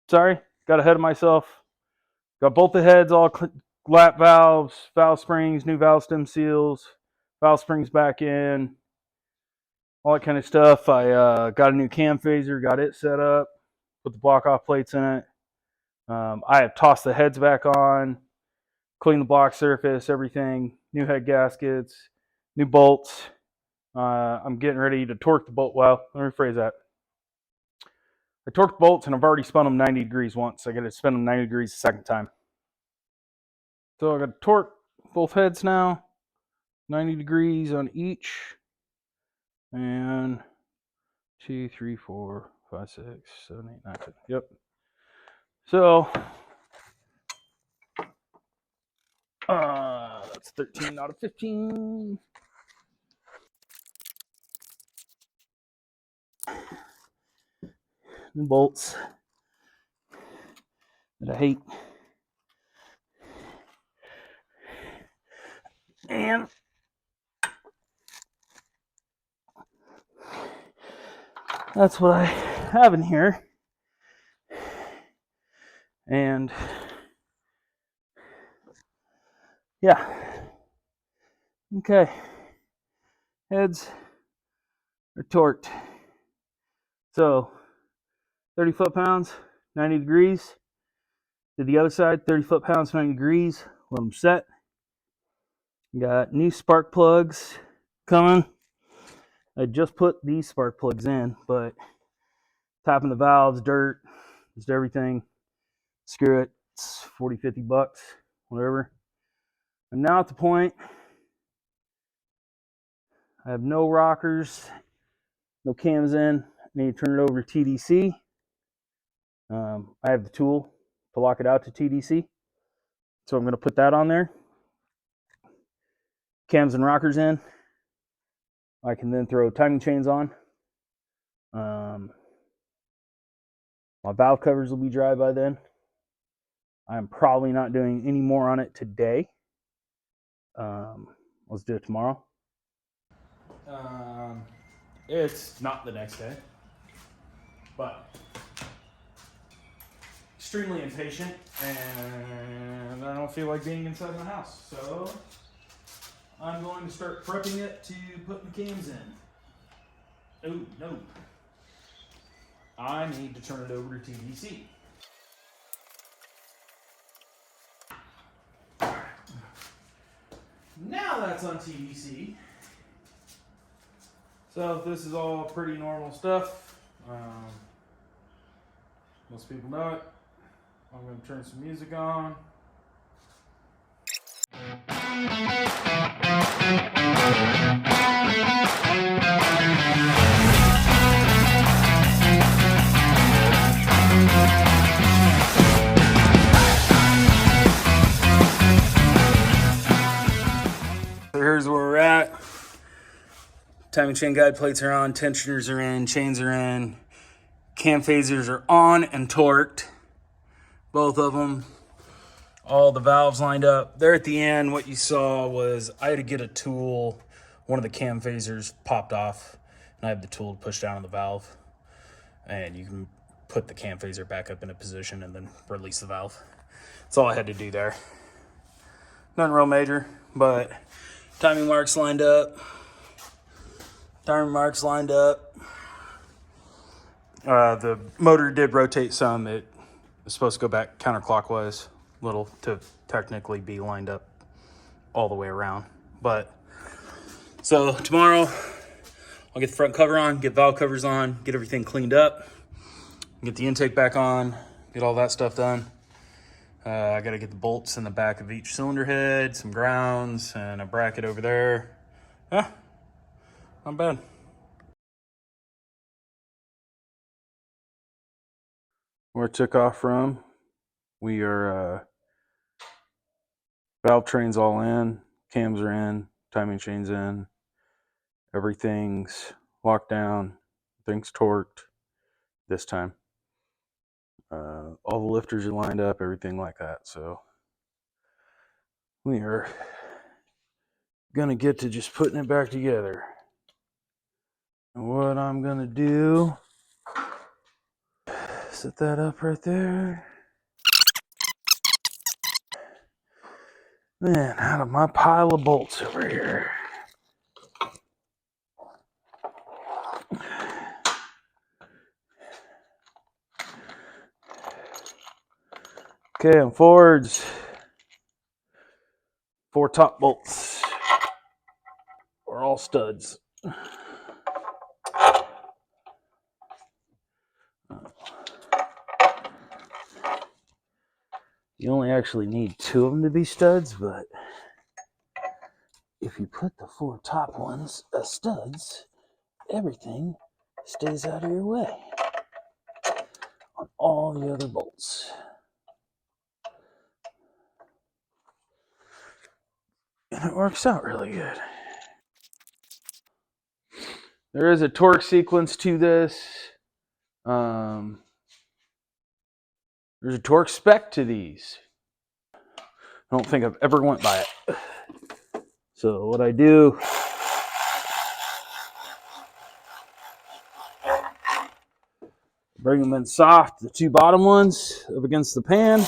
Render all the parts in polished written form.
Sorry, got ahead of myself. Got both the heads all lap valves, valve springs, new valve stem seals, valve springs back in, all that kind of stuff. I got a new cam phaser, got it set up, put the block off plates in it. I have tossed the heads back on, cleaned the block surface, everything, new head gaskets, new bolts. I'm getting ready to torque the bolt. Well, let me rephrase that. I torqued bolts and I've already spun them 90 degrees once. I got to spin them 90 degrees a second time. So I got to torque both heads now, 90 degrees on each. And 2, 3, 4, 5, 6, 7, 8, 9, 10. Yep. So that's 13 out of 15. New bolts that I hate. And that's what I have in here. And yeah. Okay. Heads are torqued. So 30 foot-pounds, 90 degrees. To the other side, 30 foot-pounds, 90 degrees. Let them set. Got new spark plugs coming. I just put these spark plugs in, but tapping the valves, dirt, just everything. Screw it. It's 40, 50 bucks, whatever. I'm now at the point I have no rockers, no cams in. I need to turn it over to TDC. I have the tool to lock it out to TDC. So I'm going to put that on there. Cams and rockers in. I can then throw timing chains on. My valve covers will be dry by then. I'm probably not doing any more on it today. Let's do it tomorrow. It's not the next day, but extremely impatient, and I don't feel like being inside my house. So I'm going to start prepping it to put the cams in. Oh, no. I need to turn it over to TDC. Now that's on TDC. So this is all pretty normal stuff. Most people know it. I'm going to turn some music on. So here's where we're at. Timing chain guide plates are on, tensioners are in, chains are in, cam phasers are on and torqued. Both of them. All the valves lined up. There at the end, what you saw was I had to get a tool. One of the cam phasers popped off, and I have the tool to push down on the valve. And you can put the cam phaser back up in a position and then release the valve. That's all I had to do there. Nothing real major, but timing marks lined up. Timing marks lined up. The motor did rotate some. It was supposed to go back counterclockwise a little to technically be lined up all the way around. But so tomorrow I'll get the front cover on, get valve covers on, get everything cleaned up, get the intake back on, get all that stuff done. I got to get the bolts in the back of each cylinder head, some grounds, and a bracket over there. Yeah, not bad. Where it took off from, we are valve trains all in, cams are in, timing chains in, everything's locked down, everything's torqued this time. All the lifters are lined up, everything like that. So we are gonna get to just putting it back together. And what I'm gonna do Set that up right there. Then out of my pile of bolts over here. Okay, on Fords, 4 top bolts are all studs. You only actually need 2 of them to be studs, but if you put the 4 top ones as studs, everything stays out of your way on all the other bolts. And it works out really good. There is a torque sequence to this. There's a torque spec to these. I don't think I've ever went by it. So what I do, bring them in soft, the 2 bottom ones up against the pan.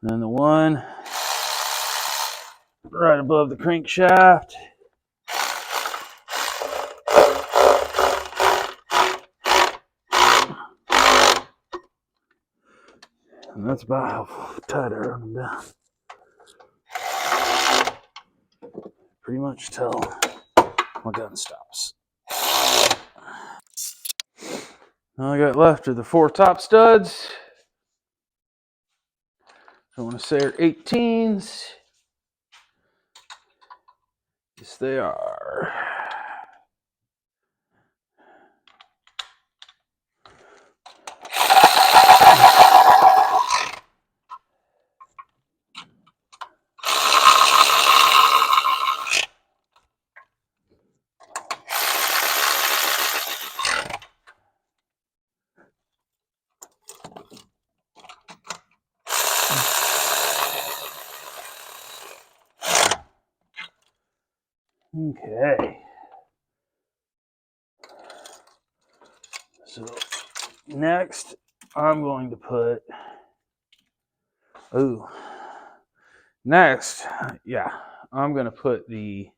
And then the one right above the crankshaft. And that's about how tight I run them down. Pretty much till my gun stops. All I got left are the 4 top studs. I want to say are 18s. Yes, they are. Okay. So next, I'm going to put, I'm going to put the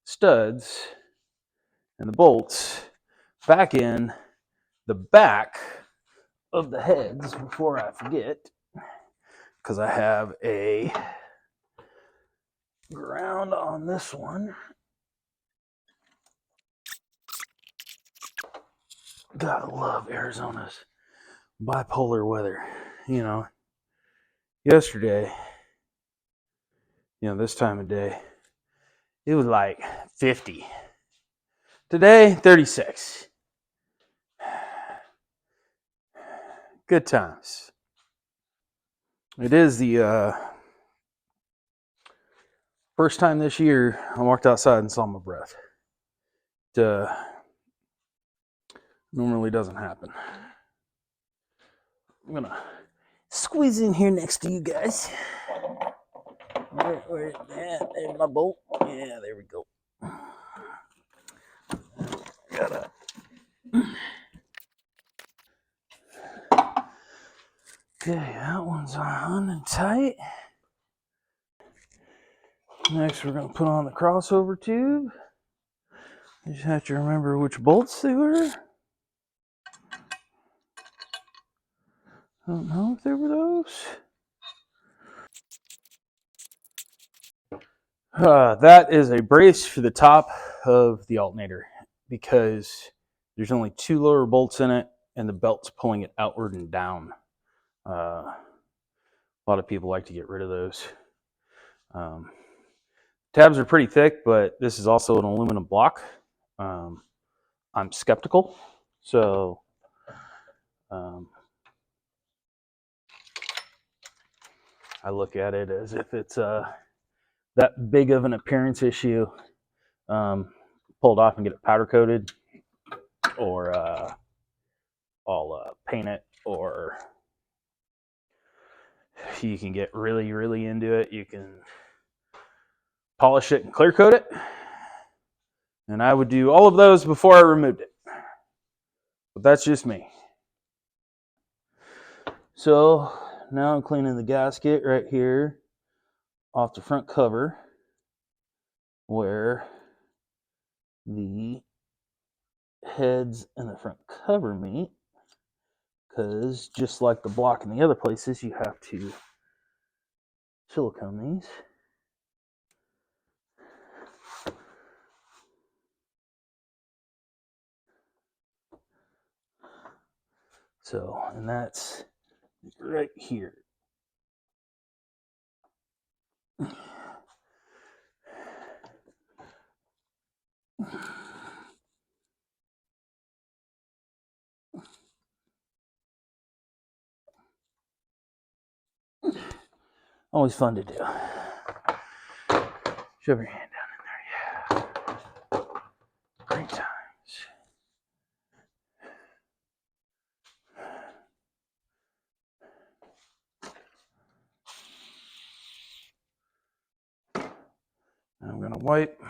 studs and the bolts back in the back of the heads before I forget, because I have a ground on this one. Gotta love Arizona's bipolar weather. You know, yesterday, this time of day, it was like 50. Today, 36. Good times. It is the first time this year I walked outside and saw my breath. It normally doesn't happen. I'm gonna squeeze in here next to you guys. Where's that? There's my bolt. Yeah, there we go. Gotta. Okay, that one's on and tight. Next, we're gonna put on the crossover tube. You just have to remember which bolts they were. I don't know if they were those. That is a brace for the top of the alternator because there's only 2 lower bolts in it and the belt's pulling it outward and down. A lot of people like to get rid of those. Tabs are pretty thick, but this is also an aluminum block. I'm skeptical, so I look at it as if it's that big of an appearance issue. Pulled off and get it powder coated, or I'll paint it, or you can get really, really into it. You can polish it and clear coat it. And I would do all of those before I removed it. But that's just me. So now I'm cleaning the gasket right here off the front cover where the heads and the front cover meet, because just like the block in the other places, you have to silicone these. So, and that's right here. Always fun to do. Shove your hand down in there, yeah. Great times. Now I'm gonna wipe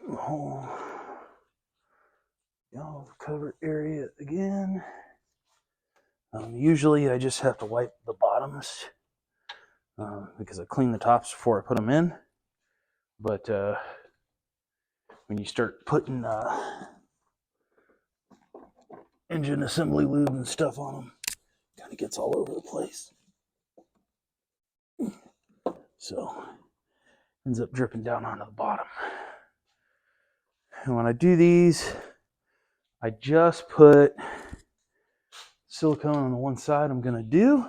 the whole cover area again. Usually I just have to wipe the bottoms because I clean the tops before I put them in. But when you start putting engine assembly lube and stuff on them, it kind of gets all over the place. So ends up dripping down onto the bottom. And when I do these, I just put silicone on the one side I'm gonna do.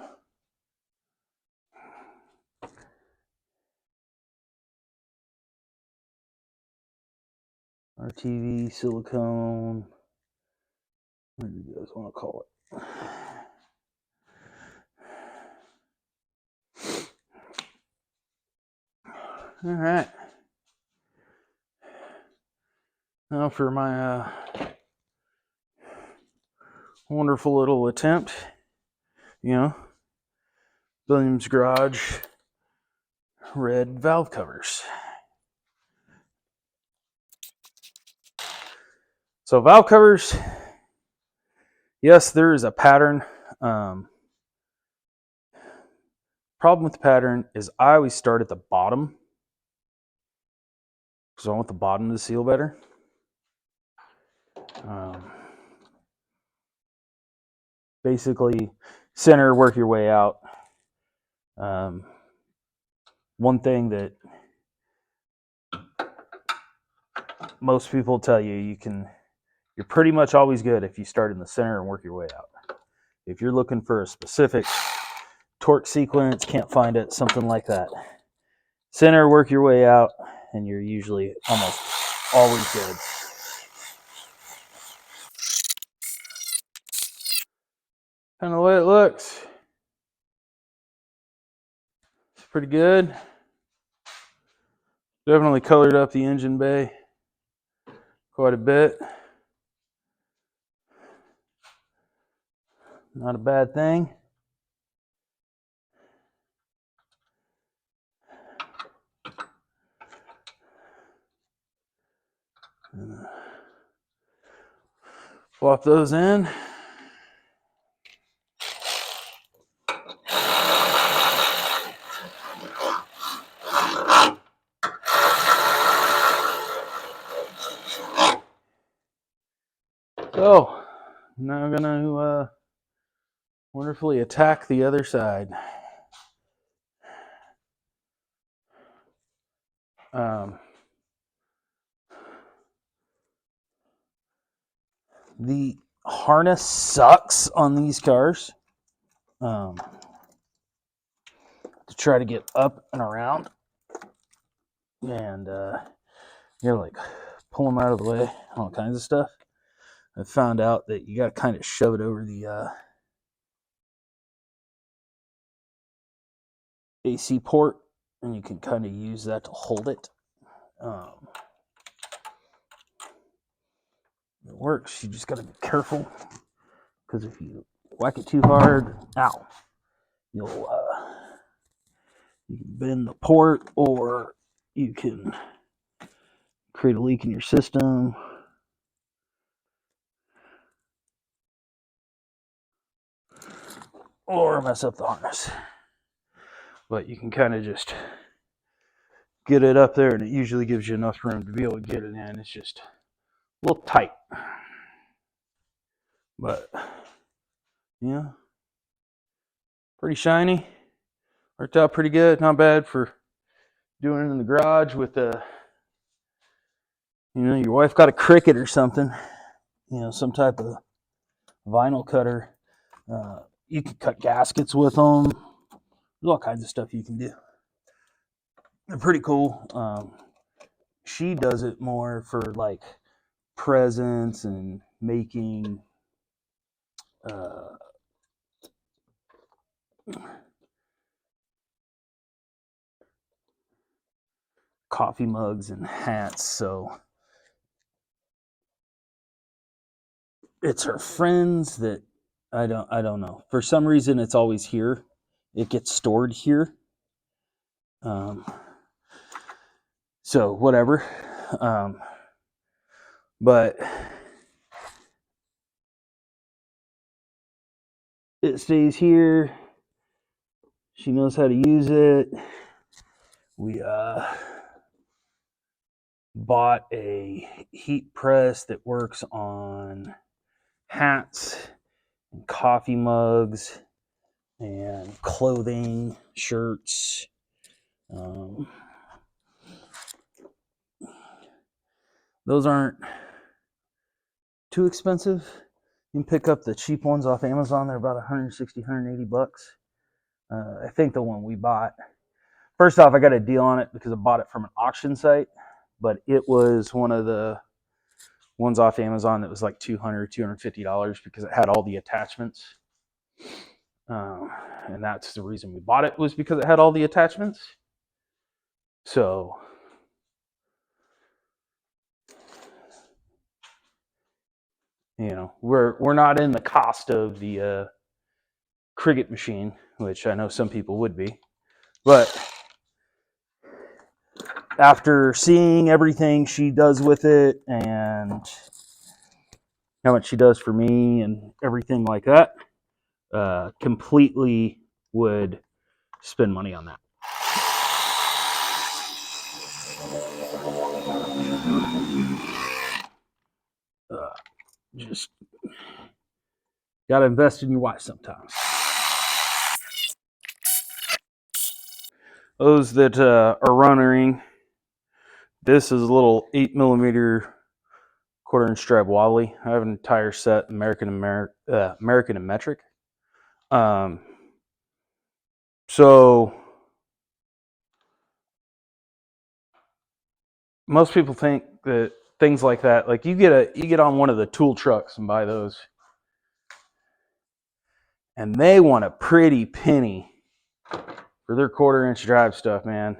RTV silicone. What do you guys want to call it? All right. Now for my wonderful little attempt, Williams Garage red valve covers. So valve covers, yes, there is a pattern. Problem with the pattern is I always start at the bottom because I want the bottom to seal better. Basically, center, work your way out. One thing that most people tell you, you're pretty much always good if you start in the center and work your way out. If you're looking for a specific torque sequence, can't find it, something like that. Center, work your way out, and you're usually almost always good. Kind of the way it looks. It's pretty good. Definitely colored up the engine bay quite a bit. Not a bad thing. Swap those in. So now I'm gonna wonderfully attack the other side. The harness sucks on these cars. To try to get up and around, and you're like pull them out of the way, all kinds of stuff. I found out that you got to kind of shove it over the AC port, and you can kind of use that to hold it. It works. You just got to be careful, because if you whack it too hard, ow, you'll you can bend the port, or you can create a leak in your system. Or mess up the harness. But you can kind of just get it up there, and it usually gives you enough room to be able to get it in. It's just a little tight. But yeah, pretty shiny. Worked out pretty good. Not bad for doing it in the garage with a, your wife got a Cricut or something, some type of vinyl cutter. You can cut gaskets with them. There's all kinds of stuff you can do. They're pretty cool. She does it more for like presents and making coffee mugs and hats. So it's her friends that I don't know. For some reason, it's always here. It gets stored here. So whatever. But it stays here. She knows how to use it. We bought a heat press that works on hats and coffee mugs and clothing, shirts. Those aren't too expensive. You can pick up the cheap ones off Amazon. They're about 160, 180 bucks. I think the one we bought, first off, I got a deal on it because I bought it from an auction site, but it was one of the ones off Amazon that was like $200, $250 because it had all the attachments. And that's the reason we bought it, was because it had all the attachments. So we're not in the cost of the Cricut machine, which I know some people would be, but after seeing everything she does with it and how much she does for me and everything like that, completely would spend money on that. Just gotta invest in your wife sometimes. Those that are wondering, this is a little 8mm 1/4" drive wobbly. I have an entire set American and metric. So most people think that things like that, like you get on one of the tool trucks and buy those, and they want a pretty penny for their 1/4" drive stuff, man.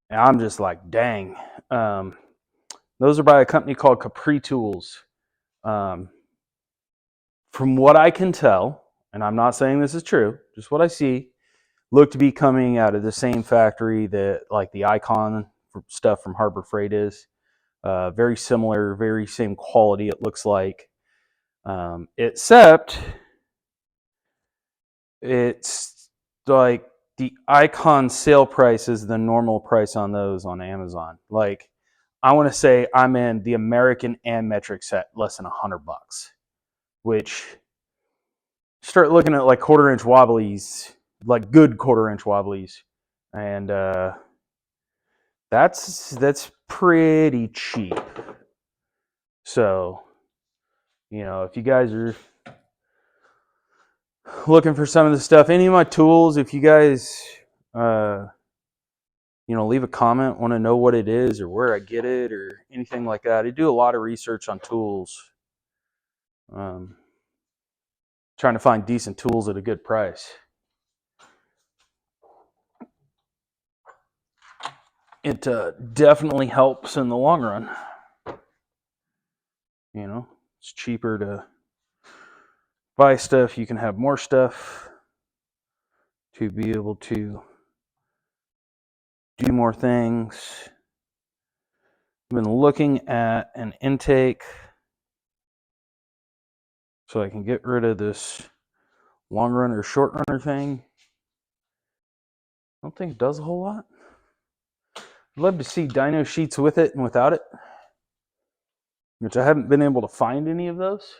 And I'm just like, dang. Those are by a company called Capri Tools. From what I can tell, and I'm not saying this is true, just what I see, look to be coming out of the same factory that like the Icon stuff from Harbor Freight is. Very similar, very same quality, it looks like. Except it's like the Icon sale price is the normal price on those on Amazon. Like, I want to say I'm in the American and metric set less than $100, which start looking at like 1/4" wobblies, like good 1/4" wobblies, and that's pretty cheap. So, if you guys are looking for some of the stuff, any of my tools, if you guys leave a comment, want to know what it is or where I get it or anything like that. I do a lot of research on tools, trying to find decent tools at a good price. It definitely helps in the long run. It's cheaper to buy stuff, you can have more stuff to be able to do more things. I've been looking at an intake so I can get rid of this long runner, short runner thing. I don't think it does a whole lot. I'd love to see dyno sheets with it and without it, which I haven't been able to find any of those.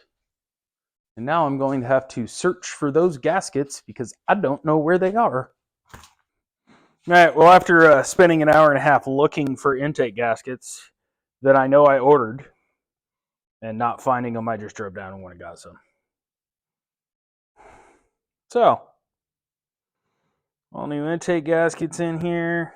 And now I'm going to have to search for those gaskets because I don't know where they are. All right, well, after spending an hour and a half looking for intake gaskets that I know I ordered and not finding them, I just drove down and went and got some. So, all new intake gaskets in here.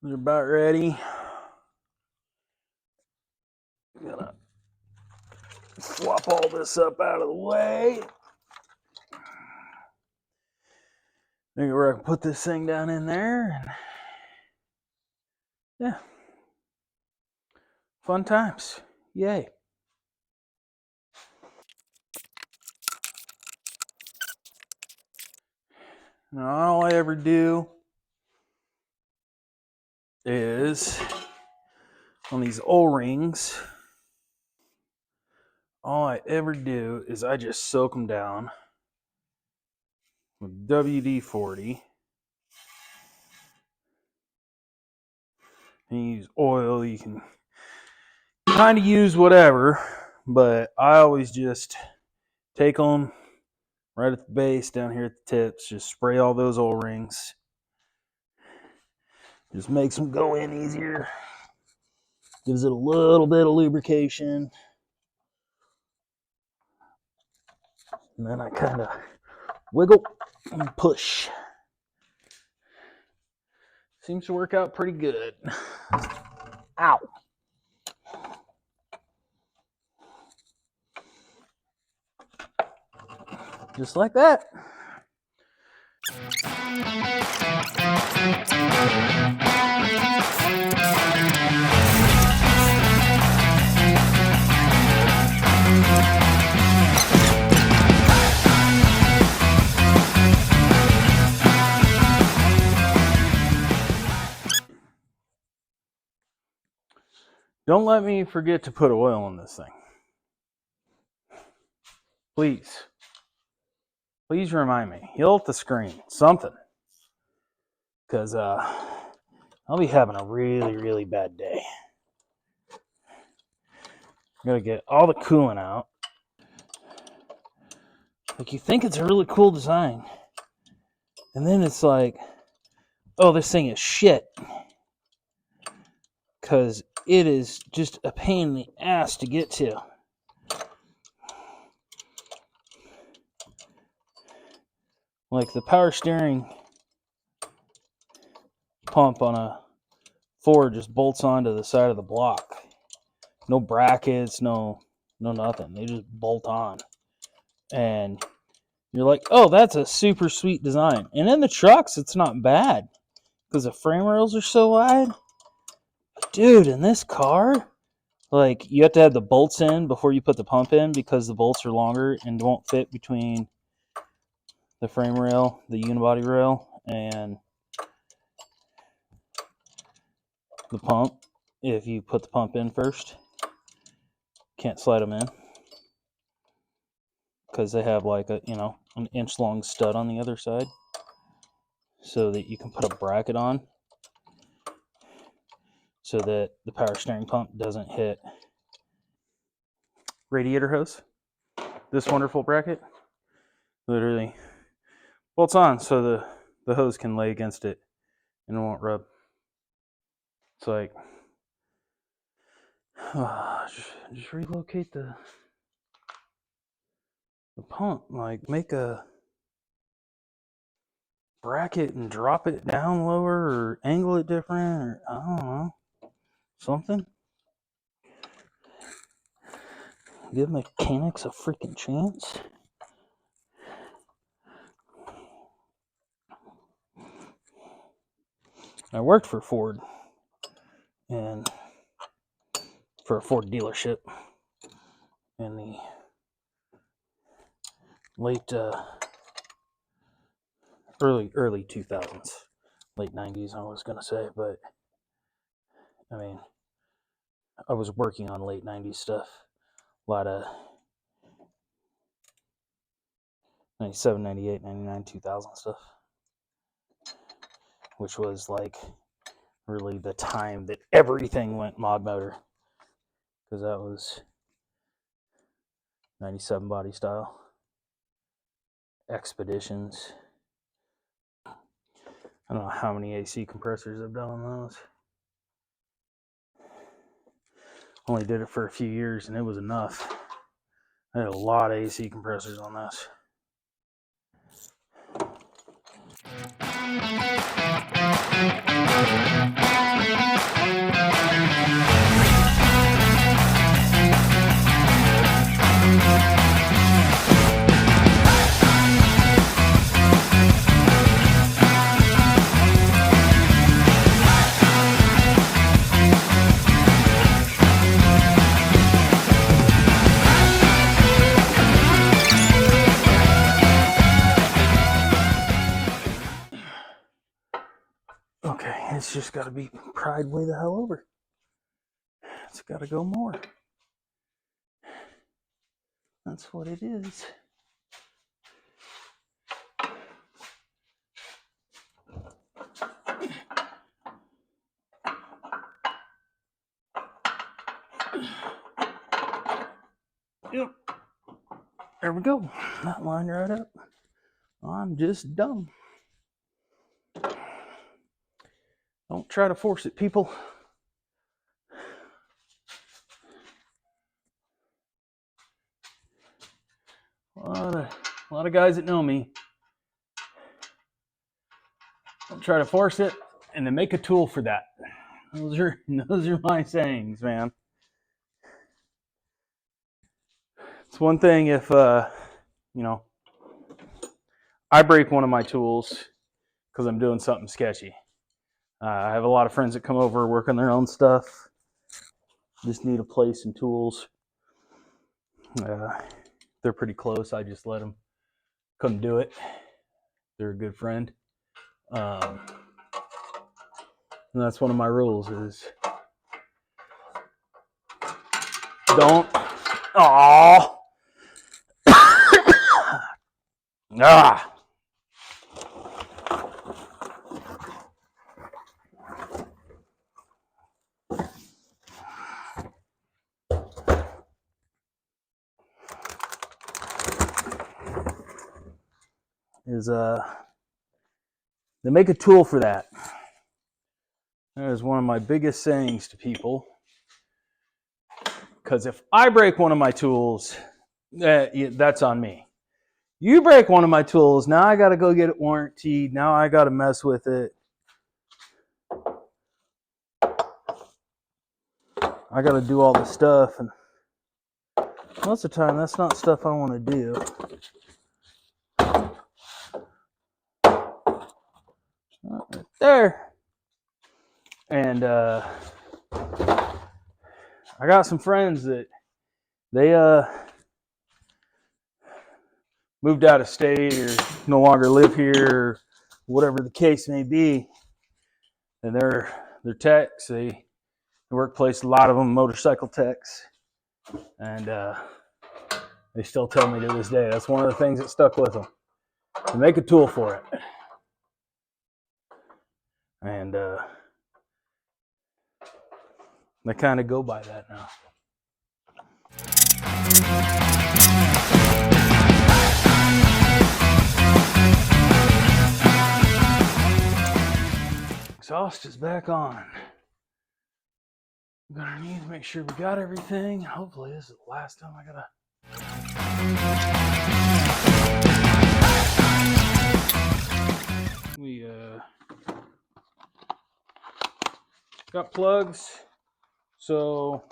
They're about ready. I'm gonna swap all this up out of the way. Maybe where I can put this thing down in there. And yeah. Fun times. Yay. Now, all I ever do is on these O-rings, all I ever do is I just soak them down with WD-40. You use oil, you can kind of use whatever, but I always just take them right at the base, down here at the tips, just spray all those O-rings. Just makes them go in easier. Gives it a little bit of lubrication. And then I kind of wiggle and push. Seems to work out pretty good. Ow. Just like that. Don't let me forget to put oil in this thing. Please. Please remind me. Yell at the screen. Something. Because I'll be having a really, really bad day. I'm going to get all the coolant out. Like, you think it's a really cool design. And then it's like, oh, this thing is shit. Because it is just a pain in the ass to get to. Like the power steering pump on a Ford just bolts onto the side of the block. No brackets, no nothing. They just bolt on. And you're like, oh, that's a super sweet design. And in the trucks, it's not bad. Because the frame rails are so wide. Dude, in this car, like, you have to have the bolts in before you put the pump in because the bolts are longer and won't fit between the frame rail, the unibody rail, and the pump. If you put the pump in first, can't slide them in because they have like a, an inch long stud on the other side so that you can put a bracket on so that the power steering pump doesn't hit radiator hose. This wonderful bracket literally bolts on so the hose can lay against it and it won't rub. It's like, just relocate the pump, like make a bracket and drop it down lower or angle it different, or I don't know, something. Give mechanics a freaking chance. I worked for Ford and for a Ford dealership in the late early 2000s, late 90s I was gonna say, but I mean I was working on late 90s stuff, a lot of 97, 98, 99, 2000 stuff, which was like really the time that everything went mod motor, because that was 97 body style expeditions. I don't know how many AC compressors I've done on those. Only did it for a few years and it was enough. I had a lot of AC compressors on this. Okay, it's just got to be pried way the hell over. It's got to go more. That's what it is. Yep. There we go. That lined right up. I'm just dumb. Don't try to force it, people. A lot of guys that know me don't try to force it, and then make a tool for that. Those are my sayings, man. It's one thing if I break one of my tools because I'm doing something sketchy. I have a lot of friends that come over, work on their own stuff, just need a place and tools. They're pretty close. I just let them come do it. They're a good friend. And that's one of my rules is don't. Aww. Ah. Is they make a tool for that. That is one of my biggest sayings to people. Because if I break one of my tools, that's on me. You break one of my tools, now I got to go get it warranted. Now I got to mess with it. I got to do all the stuff, and most of the time that's not stuff I want to do. Right there. And I got some friends that they moved out of state or no longer live here, or whatever the case may be, and they're techs. They workplace, a lot of them motorcycle techs, and they still tell me to this day that's one of the things that stuck with them. To make a tool for it, and they kind of go by that now. Exhaust is back on. I'm gonna need to make sure we got everything. Hopefully this is the last time I gotta. We got plugs. So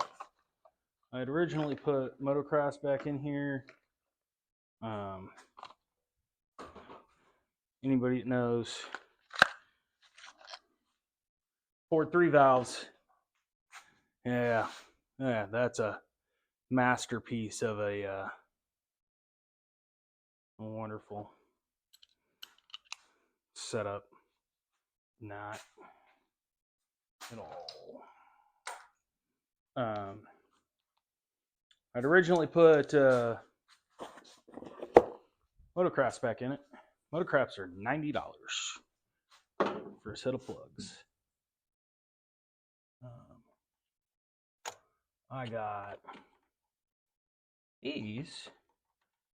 I had originally put motocross back in here. Anybody that knows, Ford 3 valves. Yeah, that's a masterpiece of a wonderful setup. Not at all. I'd originally put Motocrafts back in it. Motocrafts are $90 for a set of plugs. I got these,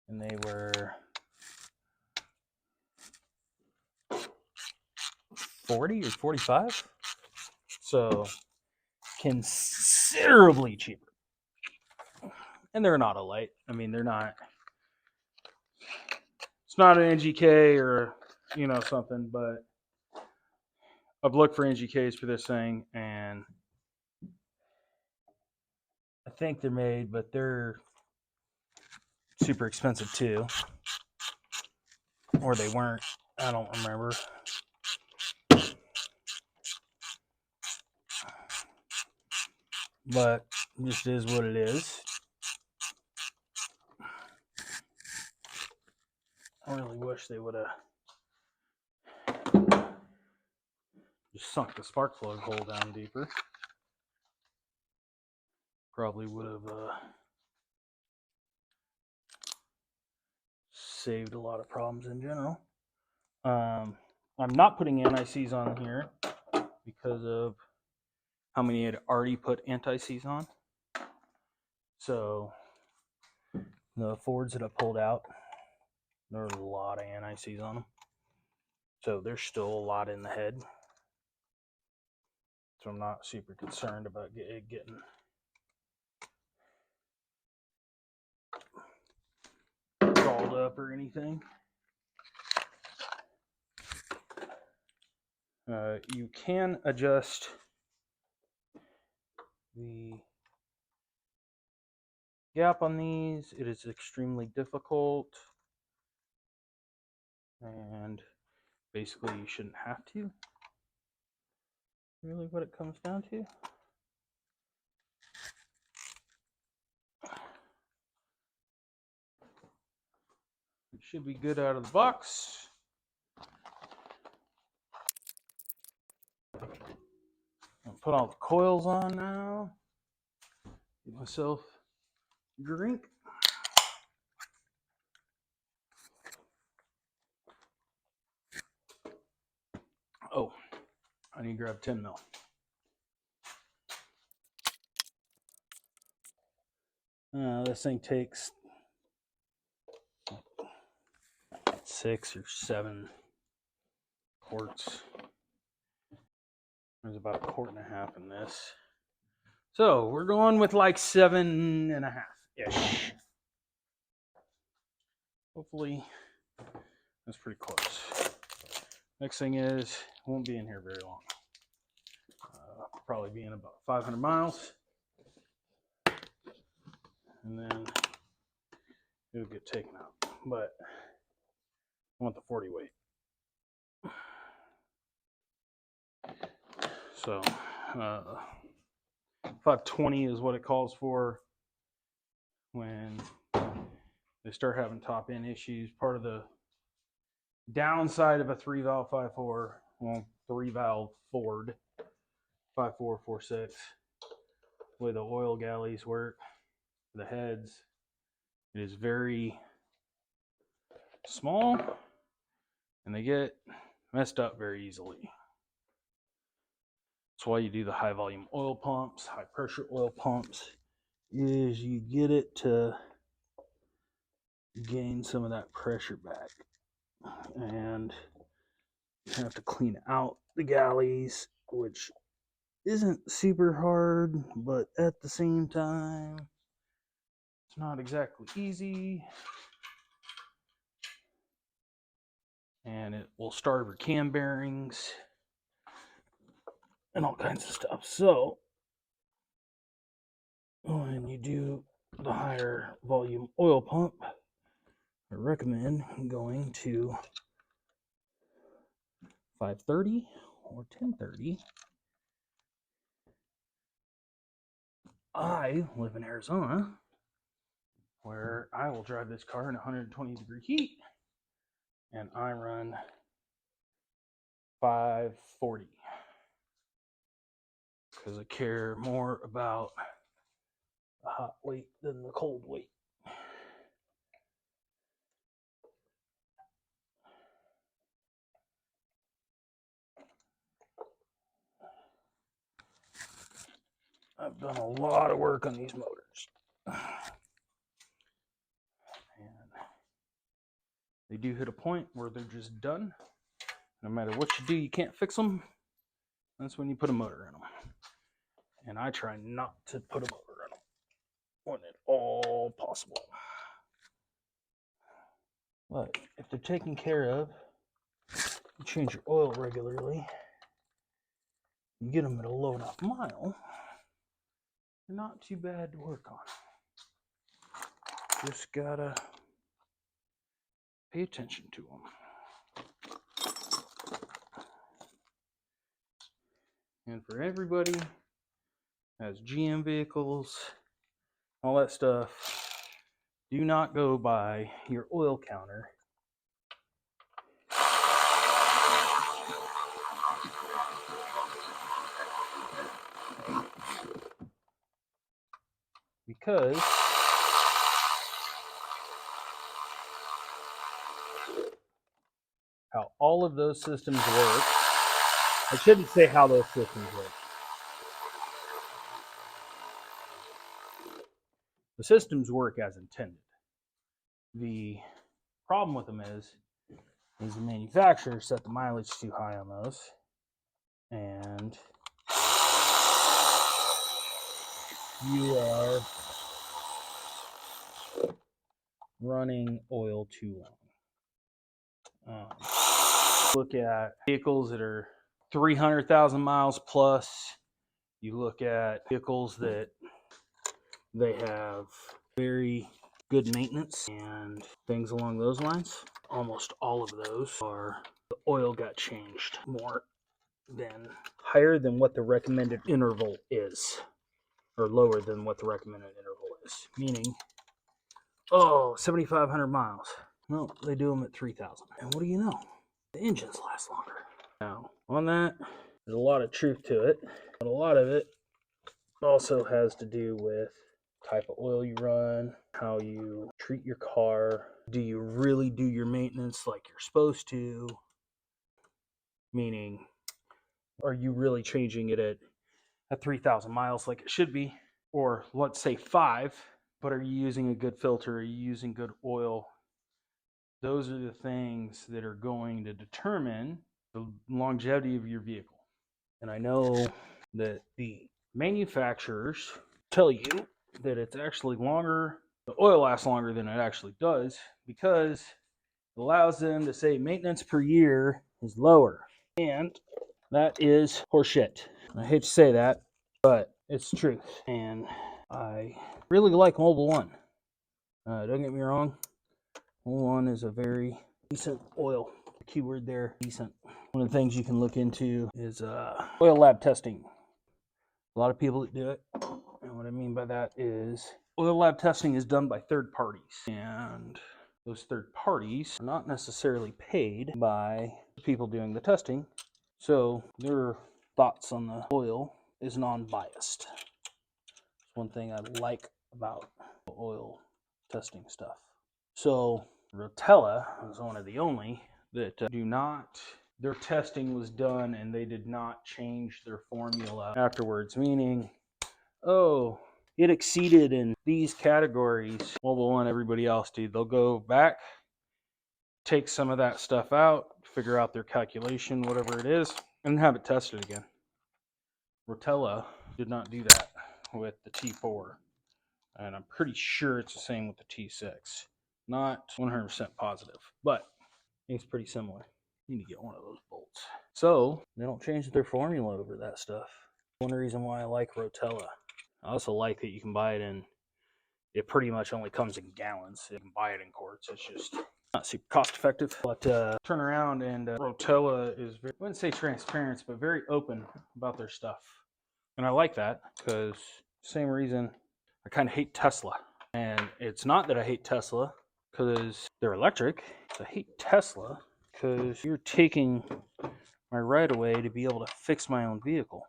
and they were $40 or $45, so considerably cheaper. And they're not a light. I mean, they're not. It's not an NGK or something, but I've looked for NGKs for this thing, and I think they're made, but they're super expensive too, or they weren't. I don't remember. But it just is what it is. I really wish they would have just sunk the spark plug hole down deeper. Probably would have saved a lot of problems in general. I'm not putting anti-seize on here because of how many had already put anti-seize on. So the Fords that I pulled out, there are a lot of anti-seize on them. So there's still a lot in the head. So I'm not super concerned about it getting balled up or anything. You can adjust the gap on these. It is extremely difficult, and basically you shouldn't have to. Really what it comes down to. It should be good out of the box. I'll put all the coils on now. Get myself a drink. Oh, I need to grab 10 mil. This thing takes 6 or 7 quarts. There's about 1.5 quarts in this. So we're going with like 7.5-ish. Hopefully that's pretty close. Next thing is, won't be in here very long. Probably be in about 500 miles. And then it'll get taken out. But I want the 40 weight. So 520 is what it calls for when they start having top end issues. Part of the downside of a 3-valve 5.4, well, 3-valve Ford 5.4, 4.6, the way the oil galleys work, the heads, it is very small and they get messed up very easily. That's why you do the high volume oil pumps, high pressure oil pumps, is you get it to gain some of that pressure back. And you have to clean out the galleys, which isn't super hard, but at the same time, it's not exactly easy. And it will starve your cam bearings and all kinds of stuff. So when you do the higher volume oil pump, I recommend going to 530 or 1030 I live in Arizona, where I will drive this car in 120-degree heat, and I run 540 because I care more about the hot weight than the cold weight. I've done a lot of work on these motors. And they do hit a point where they're just done. No matter what you do, you can't fix them. That's when you put a motor in them. And I try not to put a motor in them when at all possible. But if they're taken care of, you change your oil regularly, you get them at a low enough mile, they're not too bad to work on. Just gotta pay attention to them. And for everybody who has GM vehicles, all that stuff, do not go by your oil counter. Because how all of those systems work, I shouldn't say how those systems work. The systems work as intended. The problem with them is the manufacturer set the mileage too high on those, and you are running oil too long. Look at vehicles that are 300,000 miles plus. You look at vehicles that they have very good maintenance and things along those lines. Almost all of those are the oil got changed more than higher than what the recommended interval is, or lower than what the recommended interval is. Meaning, 7,500 miles. No, they do them at 3,000. And what do you know? The engines last longer. Now, on that, there's a lot of truth to it, but a lot of it also has to do with type of oil you run, how you treat your car. Do you really do your maintenance like you're supposed to? Meaning, are you really changing it at 3,000 miles like it should be? Or let's say 5, but are you using a good filter? Are you using good oil? Those are the things that are going to determine the longevity of your vehicle. And I know that the manufacturers tell you that it's actually longer, the oil lasts longer than it actually does, because it allows them to say maintenance per year is lower. And that is horseshit. I hate to say that, but it's the truth. And I really like Mobile One. Don't get me wrong, Mobile One is a very decent oil. Keyword there, decent. One of the things you can look into is oil lab testing. A lot of people that do it, and what I mean by that is oil lab testing is done by third parties, and those third parties are not necessarily paid by the people doing the testing, so their thoughts on the oil is non-biased. One thing I like about oil testing stuff. So Rotella is one of the only that do not, their testing was done and they did not change their formula afterwards, meaning, oh, it exceeded in these categories. Mobile One, everybody else, dude, they'll go back, take some of that stuff out, figure out their calculation, whatever it is, and have it tested again. Rotella did not do that with the T4, and I'm pretty sure it's the same with the T6. Not 100% positive, but it's pretty similar. You need to get one of those bolts. So they don't change their formula over that stuff. One reason why I like Rotella. I also like that you can buy it in, it pretty much only comes in gallons. You can buy it in quarts. It's just not super cost effective. But turn around and Rotella is very, I wouldn't say transparent, but very open about their stuff. And I like that because Same reason I kind of hate Tesla. And it's not that I hate Tesla because they're electric. I hate Tesla because you're taking my right of way to be able to fix my own vehicle.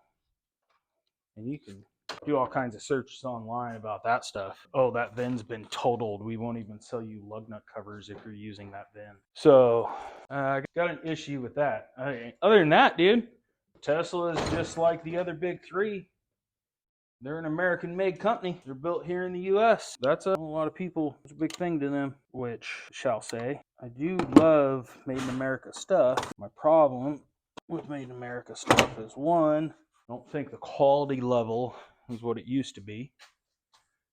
And you can do all kinds of searches online about that stuff. Oh, that VIN's been totaled. We won't even sell you lug nut covers if you're using that VIN. So I got an issue with that. Other than that, dude, Tesla is just like the other big three. They're an American-made company. They're built here in the U.S. That's a lot of people. It's a big thing to them, which shall say. I do love Made in America stuff. My problem with Made in America stuff is, one, I don't think the quality level is what it used to be.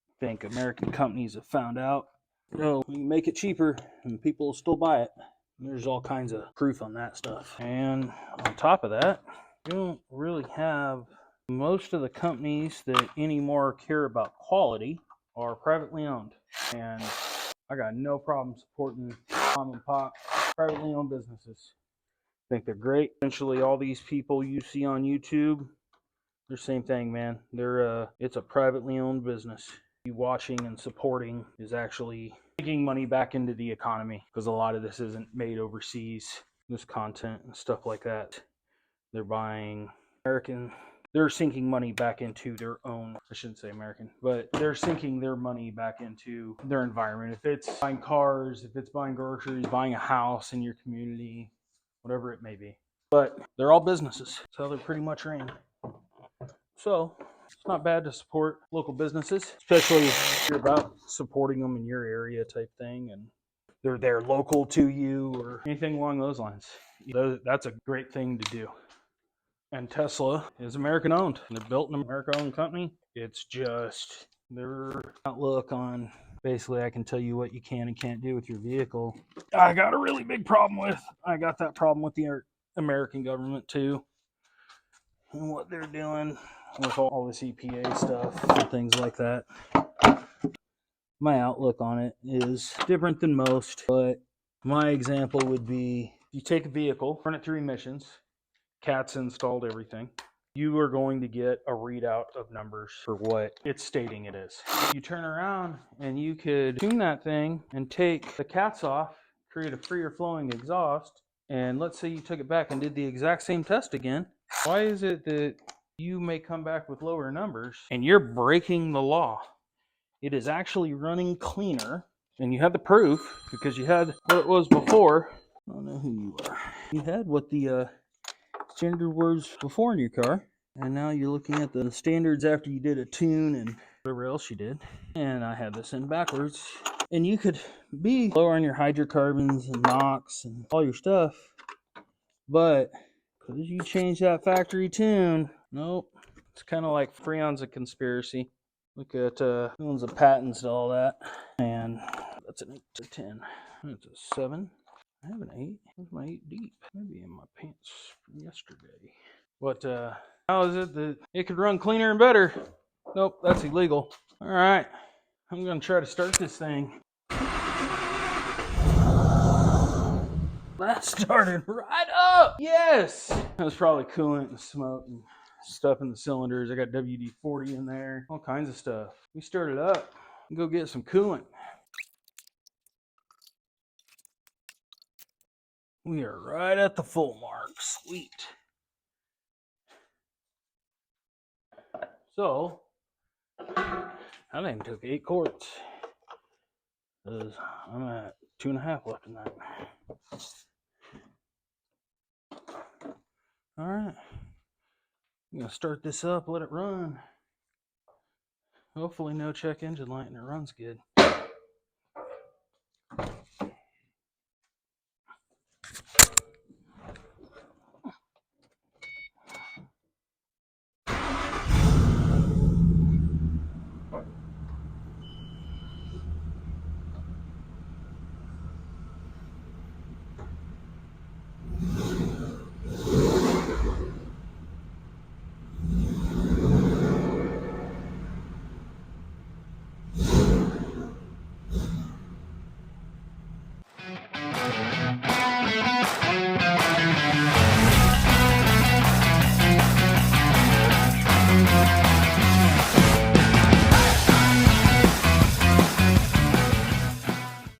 I think American companies have found out, we can make it cheaper and people will still buy it. There's all kinds of proof on that stuff. And on top of that, you don't really have most of the companies that anymore care about quality are privately owned. And I got no problem supporting mom and pop privately owned businesses. I think they're great. Essentially, all these people you see on YouTube, they're the same thing, man. It's a privately owned business. You watching and supporting is actually taking money back into the economy because a lot of this isn't made overseas. This content and stuff like that. They're buying American. They're sinking money back into their own, I shouldn't say American, but they're sinking their money back into their environment. If it's buying cars, if it's buying groceries, buying a house in your community, whatever it may be. But they're all businesses, so they're pretty much ran. So it's not bad to support local businesses, especially if you're about supporting them in your area type thing and they're local to you or anything along those lines. That's a great thing to do. And Tesla is American owned. They're built in an American owned company. It's just their outlook on basically I can tell you what you can and can't do with your vehicle. I got a really big problem with. I got that problem with the American government too. And what they're doing with all this EPA stuff and things like that. My outlook on it is different than most, but my example would be you take a vehicle, run it through emissions, CAT's installed everything. You are going to get a readout of numbers for what it's stating it is. You turn around and you could tune that thing and take the CATs off, create a freer flowing exhaust, and let's say you took it back and did the exact same test again. Why is it that you may come back with lower numbers and you're breaking the law? It is actually running cleaner, and you have the proof because you had what it was before. I don't know who you are. You had what the standard was before in your car, and now you're looking at the standards after you did a tune and whatever else you did. And I had this in backwards, and you could be lower on your hydrocarbons and NOx and all your stuff, but because you changed that factory tune, nope. It's kind of like Freon's a conspiracy. Look at owns the patents to all that, and that's an 8 to 10. That's a 7. I have an 8. Where's my 8 deep? Maybe in my pants from yesterday. But how is it that it could run cleaner and better? Nope, that's illegal. All right, I'm gonna try to start this thing. That started right up. Yes, that was probably coolant and smoke and stuff in the cylinders. I got WD-40 in there, all kinds of stuff. We started up. Go get some coolant. We are right at the full mark. Sweet. So, I think took 8 quarts. Because I'm at 2.5 left in that. Alright. I'm going to start this up, let it run. Hopefully no check engine light and it runs good.